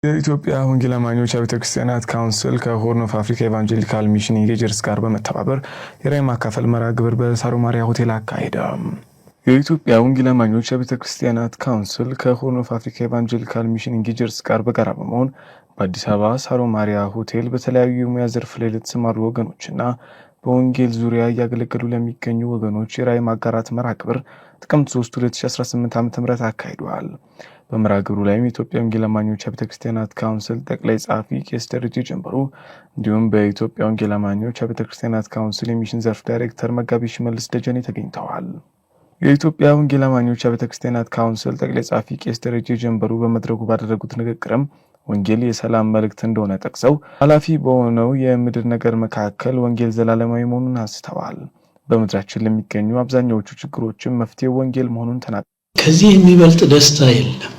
የኢትዮጵያ ወንጌል አማኞች ቤተክርስቲያናት ካውንስል ከሆርን ኦፍ አፍሪካ ኢቫንጀሊካል ሚሽን ኢንጌጀርስ ጋር በመተባበር የራዕይ ማካፈል መርሃ ግብር በሳሮ ማሪያ ሆቴል አካሄደ። የኢትዮጵያ ወንጌል አማኞች ቤተክርስቲያናት ካውንስል ከሆርን ኦፍ አፍሪካ ኢቫንጀሊካል ሚሽን ኢንጌጀርስ ጋር በጋራ በመሆን በአዲስ አበባ ሳሮ ማሪያ ሆቴል በተለያዩ የሙያ ዘርፍ ላይ ለተሰማሩ ወገኖችና በወንጌል ዙሪያ ያገለገሉ ለሚገኙ ወገኖች የራዕይ ማጋራት መርሃ ግብር ጥቅምት 3 2018 ዓ.ም አካሂደዋል። በመርሃ ግብሩ ላይ የኢትዮጵያ ወንጌል አማኞች ቤተክርስቲያናት ካውንስል ጠቅላይ ጻፊ ቄስ ደረጀ ጀንበሩ እንዲሁም በኢትዮጵያ ወንጌል አማኞች ቤተክርስቲያናት ካውንስል የሚሽን ዘርፍ ዳይሬክተር መጋቢ ሽመልስ ደጀኔ ተገኝተዋል። የኢትዮጵያ ወንጌል አማኞች ቤተክርስቲያናት ካውንስል ጠቅላይ ጻፊ ቄስ ደረጀ ጀንበሩ በመድረኩ ባደረጉት ንግግርም ወንጌል የሰላም መልእክት እንደሆነ ጠቅሰው ኃላፊ በሆነው የምድር ነገር መካከል ወንጌል ዘላለማዊ መሆኑን አስተዋል። በምድራችን ለሚገኙ አብዛኛዎቹ ችግሮችም መፍትሄው ወንጌል መሆኑን ተናግረዋል። ከዚህ የሚበልጥ ደስታ የለም።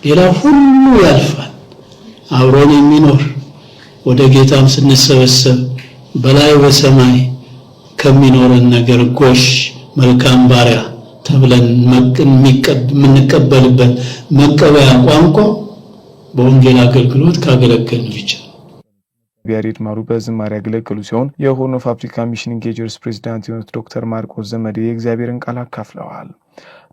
ሌላ ሁሉ ያልፋል። አብሮን የሚኖር ወደ ጌታም ስንሰበሰብ በላይ በሰማይ ከሚኖረን ነገር ጎሽ መልካም ባሪያ ተብለን የምንቀበልበት መቀበያ ቋንቋ በወንጌል አገልግሎት ካገለገልን ብቻ። ቢያሬድ ማሩ በዝማሬ ያገለገሉ ሲሆን የሆርን ኦፍ አፍሪካ ሚሽን ኢንጌጀርስ ፕሬዝዳንት የሆኑት ዶክተር ማርቆስ ዘመዴ የእግዚአብሔርን ቃል አካፍለዋል።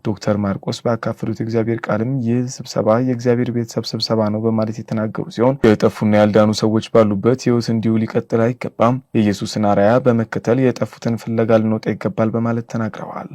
ዶክተር ማርቆስ ባካፈሉት የእግዚአብሔር ቃልም ይህ ስብሰባ የእግዚአብሔር ቤተሰብ ስብሰባ ነው በማለት የተናገሩ ሲሆን የጠፉና ያልዳኑ ሰዎች ባሉበት ሕይወት እንዲሁ ሊቀጥል አይገባም፣ የኢየሱስን አርአያ በመከተል የጠፉትን ፍለጋ ልንወጣ ይገባል በማለት ተናግረዋል።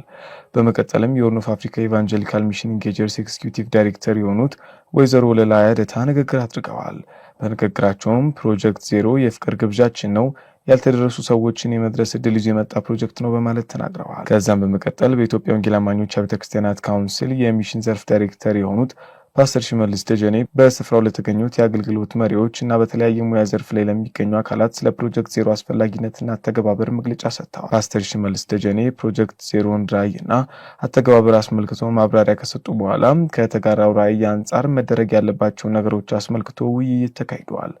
በመቀጠልም የሆርን ኦፍ አፍሪካ ኢቫንጀሊካል ሚሽን ኢንጌጀርስ ኤግዚኪዩቲቭ ዳይሬክተር የሆኑት ወይዘሮ ለላ ያደታ ንግግር አድርገዋል። በንግግራቸውም ፕሮጀክት ዜሮ የፍቅር ግብዣችን ነው፣ ያልተደረሱ ሰዎችን የመድረስ እድል ይዞ የመጣ ፕሮጀክት ነው በማለት ተናግረዋል። ከዛም በመቀጠል በኢትዮጵያ ወንጌል አማኞች ቤተክርስቲያናት ካውንስል የሚሽን ዘርፍ ዳይሬክተር የሆኑት ፓስተር ሽመልስ ደጀኔ በስፍራው ለተገኙት የአገልግሎት መሪዎች እና በተለያየ ሙያ ዘርፍ ላይ ለሚገኙ አካላት ስለ ፕሮጀክት ዜሮ አስፈላጊነትና አተገባበር መግለጫ ሰጥተዋል። ፓስተር ሽመልስ ደጀኔ ፕሮጀክት ዜሮን ራዕይና አተገባበር አስመልክቶ ማብራሪያ ከሰጡ በኋላ ከተጋራው ራዕይ አንጻር መደረግ ያለባቸውን ነገሮች አስመልክቶ ውይይት ተካሂደዋል።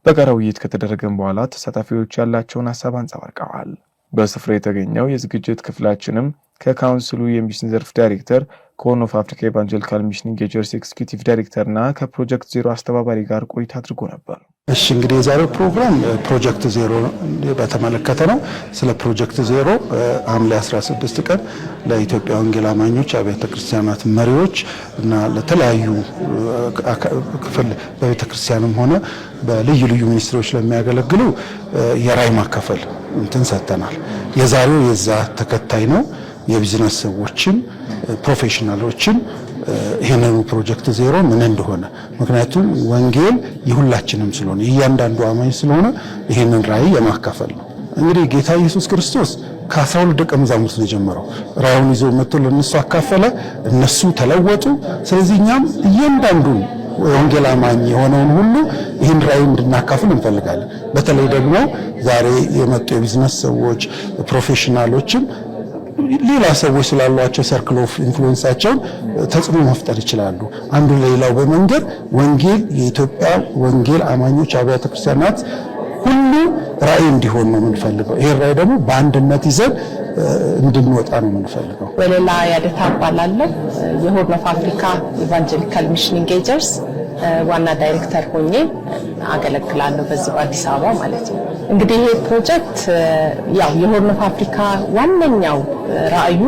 በጋራ ውይይት ከተደረገም በኋላ ተሳታፊዎች ያላቸውን ሀሳብ አንጸባርቀዋል። በስፍራው የተገኘው የዝግጅት ክፍላችንም ከካውንስሉ የሚሽን ዘርፍ ዳይሬክተር ከሆርን ኦፍ አፍሪካ ኢቫንጀሊካል ሚሽን ኢንጌጀርስ ኤግዚኪዩቲቭ ዳይሬክተርና ከፕሮጀክት ዜሮ አስተባባሪ ጋር ቆይታ አድርጎ ነበር። እሺ እንግዲህ የዛሬው ፕሮግራም ፕሮጀክት ዜሮ በተመለከተ ነው። ስለ ፕሮጀክት ዜሮ ሐምሌ 16 ቀን ለኢትዮጵያ ወንጌል አማኞች አብያተ ክርስቲያናት መሪዎች እና ለተለያዩ ክፍል በቤተ ክርስቲያንም ሆነ በልዩ ልዩ ሚኒስትሮች ለሚያገለግሉ የራዕይ ማካፈል ሰጥተናል። የዛሬው የዛ ተከታይ ነው። የቢዝነስ ሰዎችን ፕሮፌሽናሎችን ይሄንን ፕሮጀክት ዜሮ ምን እንደሆነ ምክንያቱም ወንጌል የሁላችንም ስለሆነ እያንዳንዱ አማኝ ስለሆነ ይሄንን ራዕይ የማካፈል ነው። እንግዲህ ጌታ ኢየሱስ ክርስቶስ ከ12 ደቀ መዛሙርት ነው የጀመረው። ራዕዩን ይዞ መጥቶ ለነሱ አካፈለ፣ እነሱ ተለወጡ። ስለዚህ እኛም እያንዳንዱ ወንጌል አማኝ የሆነውን ሁሉ ይህን ራዕይ እንድናካፍል እንፈልጋለን። በተለይ ደግሞ ዛሬ የመጡ የቢዝነስ ሰዎች ፕሮፌሽናሎችን ሌላ ሰዎች ስላሏቸው ሰርክል ኦፍ ኢንፍሉዌንሳቸውን ተጽዕኖ መፍጠር ይችላሉ። አንዱ ለሌላው በመንገድ ወንጌል የኢትዮጵያ ወንጌል አማኞች አብያተ ክርስቲያናት ሁሉ ራዕይ እንዲሆን ነው የምንፈልገው። ይሄ ራዕይ ደግሞ በአንድነት ይዘን እንድንወጣ ነው የምንፈልገው። ወለላ ያደታ እባላለሁ። የሆርን ኦፍ አፍሪካ ኢቫንጀሊካል ሚሽን ኢንጌጀርስ ዋና ዳይሬክተር ሆኜ አገለግላለሁ በዚህ በአዲስ አበባ ማለት ነው። እንግዲህ ይሄ ፕሮጀክት ያው የሆርን ኦፍ አፍሪካ ዋነኛው ራዕዩ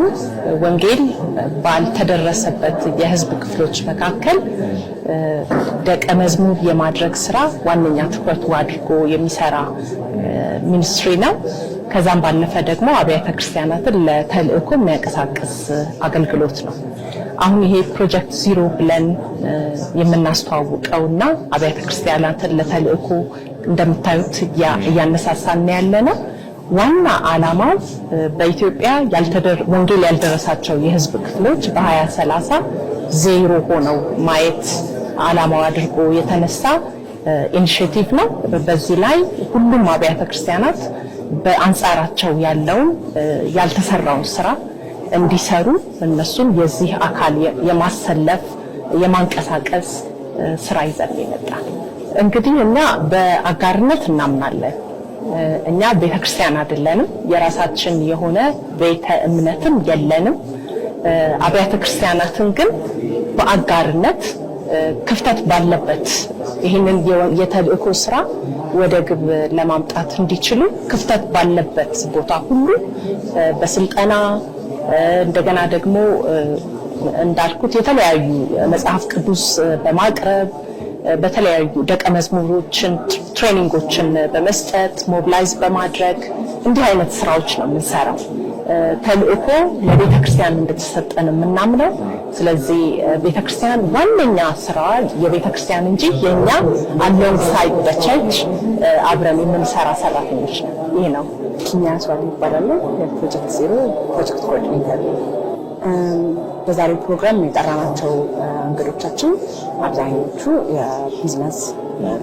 ወንጌል ባልተደረሰበት የህዝብ ክፍሎች መካከል ደቀ መዝሙር የማድረግ ስራ ዋነኛ ትኩረቱ አድርጎ የሚሰራ ሚኒስትሪ ነው። ከዛም ባለፈ ደግሞ አብያተ ክርስቲያናትን ለተልእኮ የሚያንቀሳቅስ አገልግሎት ነው። አሁን ይሄ ፕሮጀክት ዜሮ ብለን የምናስተዋውቀውና አብያተ ክርስቲያናትን ለተልእኮ እንደምታዩት እያነሳሳን ያለነው ዋና ዓላማው በኢትዮጵያ ወንጌል ያልደረሳቸው የህዝብ ክፍሎች በ2030 ዜሮ ሆነው ማየት ዓላማው አድርጎ የተነሳ ኢኒሺዬቲቭ ነው። በዚህ ላይ ሁሉም አብያተ ክርስቲያናት በአንጻራቸው ያለውን ያልተሰራውን ስራ እንዲሰሩ እነሱን የዚህ አካል የማሰለፍ የማንቀሳቀስ ስራ ይዘን ይመጣል። እንግዲህ እኛ በአጋርነት እናምናለን። እኛ ቤተክርስቲያን አይደለንም፣ የራሳችን የሆነ ቤተ እምነትም የለንም። አብያተ ክርስቲያናትን ግን በአጋርነት ክፍተት ባለበት ይህንን የተልእኮ ስራ ወደ ግብ ለማምጣት እንዲችሉ ክፍተት ባለበት ቦታ ሁሉ በስልጠና እንደገና ደግሞ እንዳልኩት የተለያዩ መጽሐፍ ቅዱስ በማቅረብ በተለያዩ ደቀ መዝሙሮችን ትሬኒንጎችን በመስጠት ሞቢላይዝ በማድረግ እንዲህ አይነት ስራዎች ነው የምንሰራው። ተልእኮ ለቤተክርስቲያን እንደተሰጠን የምናምነው። ስለዚህ ቤተክርስቲያን ዋነኛ ስራዋ የቤተክርስቲያን እንጂ የኛ አሎንሳይድ በቸርች አብረን የምንሰራ ሰራተኞች ነው። ይሄ ነው። ኪሚያ ሷሊ ይባላል። የፕሮጀክት ዜሮ ፕሮጀክት ኮኦርዲኔተር። በዛሬው ፕሮግራም የጠራናቸው እንግዶቻችን አብዛኞቹ የቢዝነስ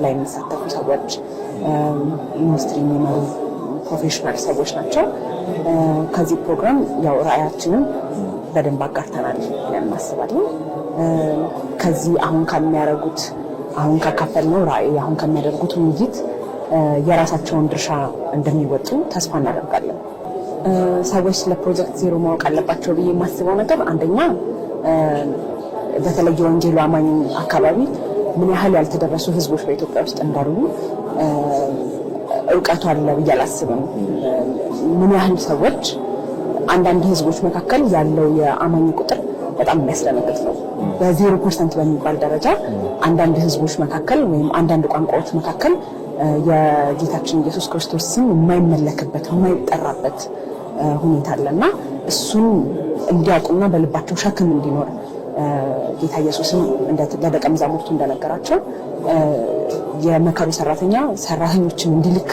ላይ የሚሳተፉ ሰዎች፣ ኢንዱስትሪ የሚመሩ ፕሮፌሽናል ሰዎች ናቸው። ከዚህ ፕሮግራም ያው ራዕያችንን በደንብ አጋርተናል ብለን እናስባለን። ከዚህ አሁን ከሚያደርጉት አሁን ካካፈልነው ራዕይ አሁን ከሚያደርጉት ውይይት የራሳቸውን ድርሻ እንደሚወጡ ተስፋ እናደርጋለን። ሰዎች ስለ ፕሮጀክት ዜሮ ማወቅ አለባቸው ብዬ የማስበው ነገር አንደኛ በተለይ ወንጌሉ አማኝ አካባቢ ምን ያህል ያልተደረሱ ህዝቦች በኢትዮጵያ ውስጥ እንዳሉ እውቀቱ አለ ብዬ አላስብም። ምን ያህል ሰዎች አንዳንድ ህዝቦች መካከል ያለው የአማኝ ቁጥር በጣም የሚያስደነግጥ ነው። በ0% በሚባል ደረጃ አንዳንድ ህዝቦች መካከል ወይም አንዳንድ ቋንቋዎች መካከል የጌታችን ኢየሱስ ክርስቶስ ስም የማይመለክበት የማይጠራበት ሁኔታ አለና እሱን እንዲያውቁና በልባቸው ሸክም እንዲኖር ጌታ ኢየሱስም ለደቀ መዛሙርቱ እንደነገራቸው የመከሩ ሰራተኛ ሰራተኞችን እንዲልክ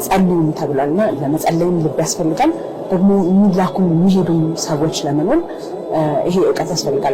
ጸልዩም ተብሏልና ለመጸለይም ልብ ያስፈልጋል። ደግሞ የሚላኩም የሚሄዱም ሰዎች ለመኖር ይሄ እውቀት ያስፈልጋል።